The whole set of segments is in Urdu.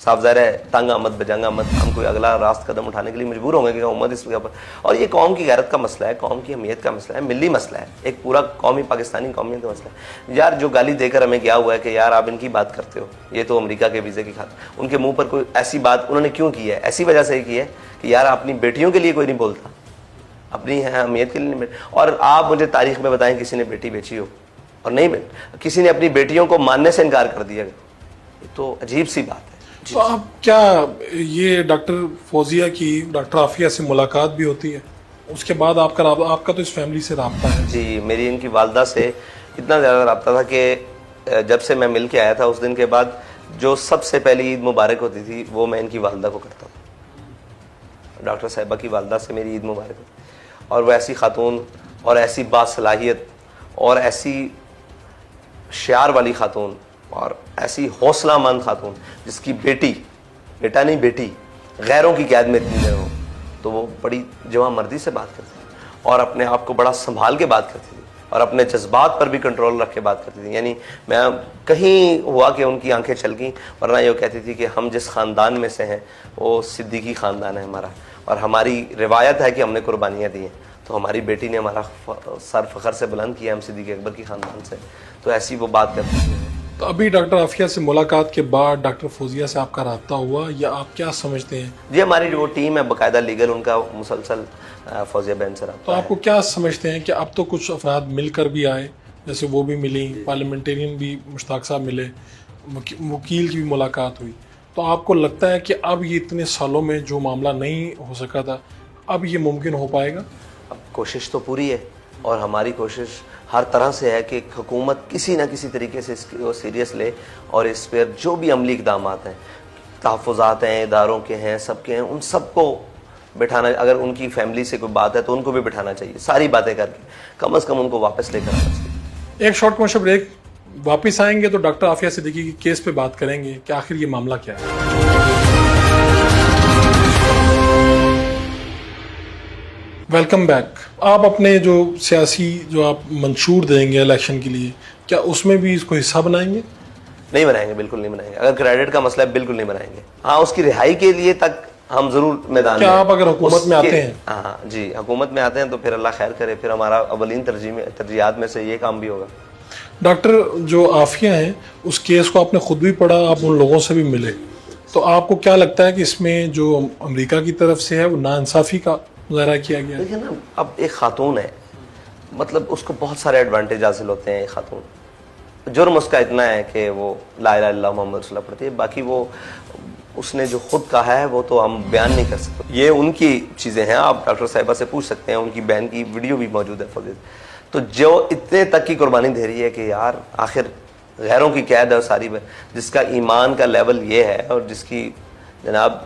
صاف ظاہر ہے تنگ آمد بجنگ آمد، ہم کوئی اگلا راست قدم اٹھانے کے لیے مجبور ہوں گے کہ امت اس جگہ پر، اور یہ قوم کی غیرت کا مسئلہ ہے، قوم کی اہمیت کا مسئلہ ہے، ملی مسئلہ ہے، ایک پورا قومی پاکستانی قومیت کا مسئلہ ہے. یار جو گالی دے کر ہمیں کیا ہوا ہے کہ یار آپ ان کی بات کرتے ہو، یہ تو امریکہ کے ویزے کی خاطر، ان کے منہ پر کوئی ایسی بات انہوں نے کیوں کی ہے؟ ایسی وجہ سے ہی کی ہے کہ یار اپنی بیٹیوں کے لیے کوئی نہیں بولتا، اپنی اہمیت کے لیے نہیں. اور آپ مجھے تاریخ میں بتائیں کسی نے بیٹی بیچی ہو اور نہیں کسی نے اپنی بیٹیوں کو ماننے سے انکار کر دیا، یہ تو عجیب سی بات ہے. تو آپ کیا یہ ڈاکٹر فوزیہ کی ڈاکٹر عافیہ سے ملاقات بھی ہوتی ہے؟ اس کے بعد آپ کا تو اس فیملی سے رابطہ ہے؟ جی میری ان کی والدہ سے اتنا زیادہ رابطہ تھا کہ جب سے میں مل کے آیا تھا اس دن کے بعد جو سب سے پہلی عید مبارک ہوتی تھی وہ میں ان کی والدہ کو کرتا ہوں. ڈاکٹر صاحبہ کی والدہ سے میری عید مبارک ہوتی، اور وہ ایسی خاتون اور ایسی باصلاحیت اور ایسی شعار والی خاتون اور ایسی حوصلہ مند خاتون جس کی بیٹا نہیں بیٹی غیروں کی قید میں اتنی دیر ہو، تو وہ بڑی جواں مردی سے بات کرتی تھی اور اپنے آپ کو بڑا سنبھال کے بات کرتی تھی اور اپنے جذبات پر بھی کنٹرول رکھ کے بات کرتی تھی. یعنی میں کہیں ہوا کہ ان کی آنکھیں چل گئیں، ورنہ یہ کہتی تھی کہ ہم جس خاندان میں سے ہیں وہ صدیقی خاندان ہے ہمارا، اور ہماری روایت ہے کہ ہم نے قربانیاں دی ہیں، تو ہماری بیٹی نے ہمارا سر فخر سے بلند کیا، ہم صدیق اکبر کی خاندان سے. تو ایسی وہ بات کرتی تھی. تو ابھی ڈاکٹر عافیہ سے ملاقات کے بعد ڈاکٹر فوزیہ سے آپ کا رابطہ ہوا یا آپ کیا سمجھتے ہیں؟ جی ہماری جو ٹیم ہے باقاعدہ لیگل ان کا مسلسل فوزیہ بہن سے رابطہ. تو آپ کو کیا سمجھتے ہیں کہ اب تو کچھ افراد مل کر بھی آئے، جیسے وہ بھی ملی، پارلیمنٹرین بھی مشتاق صاحب ملے، وکیل کی بھی ملاقات ہوئی، تو آپ کو لگتا ہے کہ اب یہ اتنے سالوں میں جو معاملہ نہیں ہو سکا تھا اب یہ ممکن ہو پائے گا؟ اب کوشش تو پوری ہے اور ہماری کوشش ہر طرح سے ہے کہ حکومت کسی نہ کسی طریقے سے اس کو سیریس لے اور اس پر جو بھی عملی اقدامات ہیں، تحفظات ہیں، اداروں کے ہیں، سب کے ہیں، ان سب کو بٹھانا. اگر ان کی فیملی سے کوئی بات ہے تو ان کو بھی بٹھانا چاہیے، ساری باتیں کر کے کم از کم ان کو واپس لے کر آنا چاہیے. ایک شارٹ کمرشل بریک، واپس آئیں گے تو ڈاکٹر عافیہ صدیقی کی کیس پہ بات کریں گے کہ آخر یہ معاملہ کیا ہے. Welcome back. آپ اپنے جو سیاسی جو آپ منشور دیں گے الیکشن کے لیے، کیا اس میں بھی اس کو حصہ بنائیں گے؟ نہیں بنائیں گے، بالکل نہیں بنائیں گے. اگر کریڈٹ کا مسئلہ ہے بالکل نہیں بنائیں گے. ہاں اس کی رہائی کے لیے تک ہم ضرور میدان میں. کیا آپ اگر حکومت میں آتے ہیں؟ ہاں جی حکومت میں آتے ہیں تو پھر اللہ خیر کرے، پھر ہمارا اولین ترجیحات میں سے یہ کام بھی ہوگا. ڈاکٹر جو عافیہ ہیں اس کیس کو آپ نے خود بھی پڑھا، آپ ان لوگوں سے بھی ملے، تو آپ کو کیا لگتا ہے کہ اس میں جو امریکہ کی طرف سے ہے وہ ناانصافی کا مظاہرہ کیا گیا ہے؟ دیکھیں نا، اب ایک خاتون ہے، مطلب اس کو بہت سارے ایڈوانٹیج حاصل ہوتے ہیں. ایک خاتون، جرم اس کا اتنا ہے کہ وہ لا الہ الا اللہ محمد رسول اللہ پڑھتی ہے، باقی وہ اس نے جو خود کہا ہے وہ تو ہم بیان نہیں کر سکتے. یہ ان کی چیزیں ہیں، آپ ڈاکٹر صاحبہ سے پوچھ سکتے ہیں، ان کی بہن کی ویڈیو بھی موجود ہے فوزیہ. تو جو اتنے تک کی قربانی دے رہی ہے کہ یار آخر غیروں کی قید ہے ساری، جس کا ایمان کا لیول یہ ہے اور جس کی جناب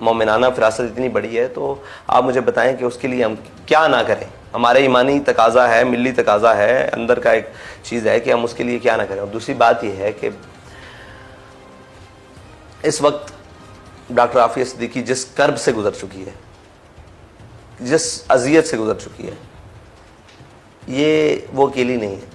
مومنانہ فراست اتنی بڑی ہے، تو آپ مجھے بتائیں کہ اس کے لیے ہم کیا نہ کریں. ہمارے ایمانی تقاضا ہے، ملی تقاضا ہے، اندر کا ایک چیز ہے کہ ہم اس کے لیے کیا نہ کریں. اور دوسری بات یہ ہے کہ اس وقت ڈاکٹر عافیہ صدیقی جس کرب سے گزر چکی ہے، جس اذیت سے گزر چکی ہے، یہ وہ اکیلی نہیں ہے،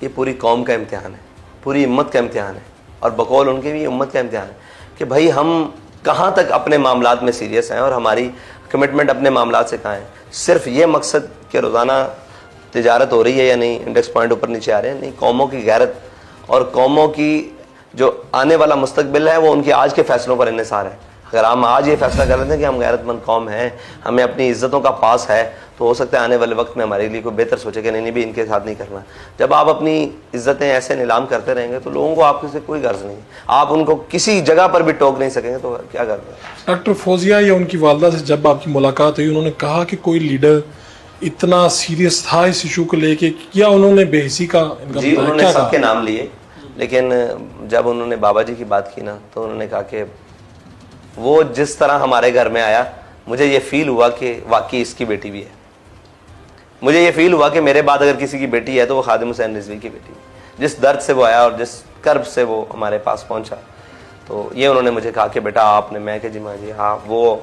یہ پوری قوم کا امتحان ہے، پوری امت کا امتحان ہے، اور بقول ان کے بھی امت کا امتحان ہے کہ بھائی ہم کہاں تک اپنے معاملات میں سیریس ہیں اور ہماری کمٹمنٹ اپنے معاملات سے کہاں ہے. صرف یہ مقصد کہ روزانہ تجارت ہو رہی ہے یا نہیں، انڈیکس پوائنٹ اوپر نیچے آ رہے ہیں، نہیں، قوموں کی غیرت اور قوموں کی جو آنے والا مستقبل ہے وہ ان کے آج کے فیصلوں پر انحصار ہے. اگر ہم آج یہ فیصلہ کر لیتے ہیں کہ ہم غیرت مند قوم ہیں، ہمیں اپنی عزتوں کا پاس ہے، تو ہو سکتا ہے آنے والے وقت میں ہمارے لیے کوئی بہتر سوچے کہ نہیں بھی ان کے ساتھ نہیں کرنا. جب آپ اپنی عزتیں ایسے نیلام کرتے رہیں گے تو لوگوں کو آپ سے کوئی غرض نہیں، آپ ان کو کسی جگہ پر بھی ٹوک نہیں سکیں گے، تو کیا کرتے ہیں. ڈاکٹر فوزیہ یا ان کی والدہ سے جب آپ کی ملاقات ہوئی، انہوں نے کہا کہ کوئی لیڈر اتنا سیریس تھا اس ایشو کو لے کے، یا انہوں نے بے حسی کا جی انہوں نے سب کے نام لیے، لیکن جب انہوں نے بابا جی کی بات کی نا تو انہوں نے کہا کہ وہ جس طرح ہمارے گھر میں آیا، مجھے یہ فیل ہوا کہ واقعی اس کی بیٹی بھی ہے. مجھے یہ فیل ہوا کہ میرے بعد اگر کسی کی بیٹی ہے تو وہ خادم حسین رضوی کی بیٹی ہے. جس درد سے وہ آیا اور جس کرب سے وہ ہمارے پاس پہنچا، تو یہ انہوں نے مجھے کہا کہ بیٹا آپ نے، میں کہ جی ماں جی ہاں، وہ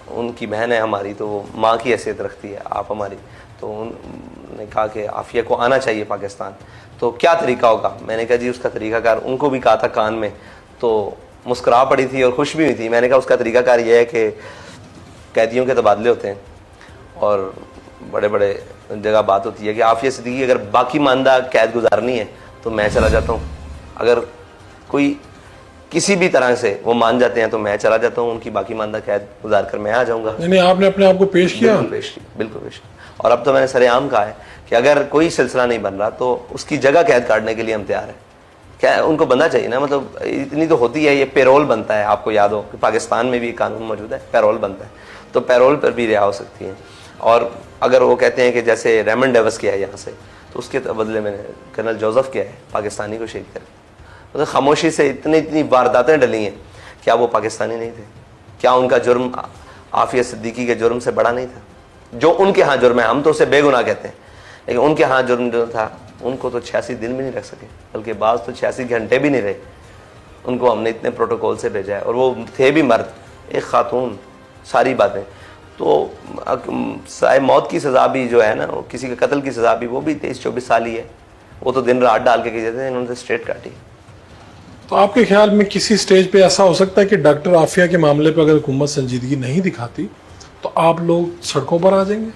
ان کی بہن ہے ہماری تو وہ ماں کی حیثیت رکھتی ہے، آپ ہماری. تو انہوں نے کہا کہ عافیہ کو آنا چاہیے پاکستان، تو کیا طریقہ ہوگا. میں نے کہا جی اس کا طریقہ کار ان کو بھی کہا تھا کان میں، تو مسکرا پڑی تھی اور خوش بھی ہوئی تھی. میں نے کہا اس کا طریقہ کار یہ ہے کہ قیدیوں کے تبادلے ہوتے ہیں اور بڑے بڑے جگہ بات ہوتی ہے کہ عافیہ صدیقی اگر باقی ماندہ قید گزارنی ہے تو میں چلا جاتا ہوں, اگر کوئی کسی بھی طرح سے وہ مان جاتے ہیں تو میں چلا جاتا ہوں, ان کی باقی ماندہ قید گزار کر میں آ جاؤں گا. یعنی آپ نے اپنے آپ کو پیش کیا؟ بالکل پیش کیا. اور اب تو میں نے سر عام کہا ہے کہ اگر کوئی سلسلہ نہیں بن رہا تو اس کی جگہ قید کاٹنے کے لیے ہم تیار ہیں. کیا ان کو بننا چاہیے نا, مطلب اتنی تو ہوتی ہے, یہ پیرول بنتا ہے, آپ کو یاد ہو کہ پاکستان میں بھی قانون موجود ہے, پیرول بنتا ہے, تو پیرول پر بھی رہا ہو سکتی ہیں. اور اگر وہ کہتے ہیں کہ جیسے ریمنڈ ڈیوس کیا ہے یہاں سے, تو اس کے بدلے میں نے کرنل جوزف کیا ہے پاکستانی کو شہید کر کے. مطلب خاموشی سے اتنی وارداتیں ڈلی ہیں. کیا وہ پاکستانی نہیں تھے؟ کیا ان کا جرم عافیہ صدیقی کے جرم سے بڑا نہیں تھا؟ جو ان کے ہاں جرم ہے, ہم تو اسے بے گناہ کہتے ہیں, لیکن ان کے ہاں جرم جو تھا ان کو تو 86 دن بھی نہیں رکھ سکے, بلکہ بعض تو 86 گھنٹے بھی نہیں رہے. ان کو ہم نے اتنے پروٹوکول سے بھیجا ہے, اور وہ تھے بھی مرد, ایک خاتون, ساری باتیں. تو سائے موت کی سزا بھی جو ہے نا, کسی کے قتل کی سزا بھی, وہ بھی 23-24 سال ہی ہے. وہ تو دن رات ڈال کے کی جاتے ہیں, انہوں نے اسٹریٹ کاٹی. تو آپ کے خیال میں کسی سٹیج پہ ایسا ہو سکتا ہے کہ ڈاکٹر عافیہ کے معاملے پہ اگر حکومت سنجیدگی نہیں دکھاتی تو آپ لوگ سڑکوں پر آ جائیں گے؟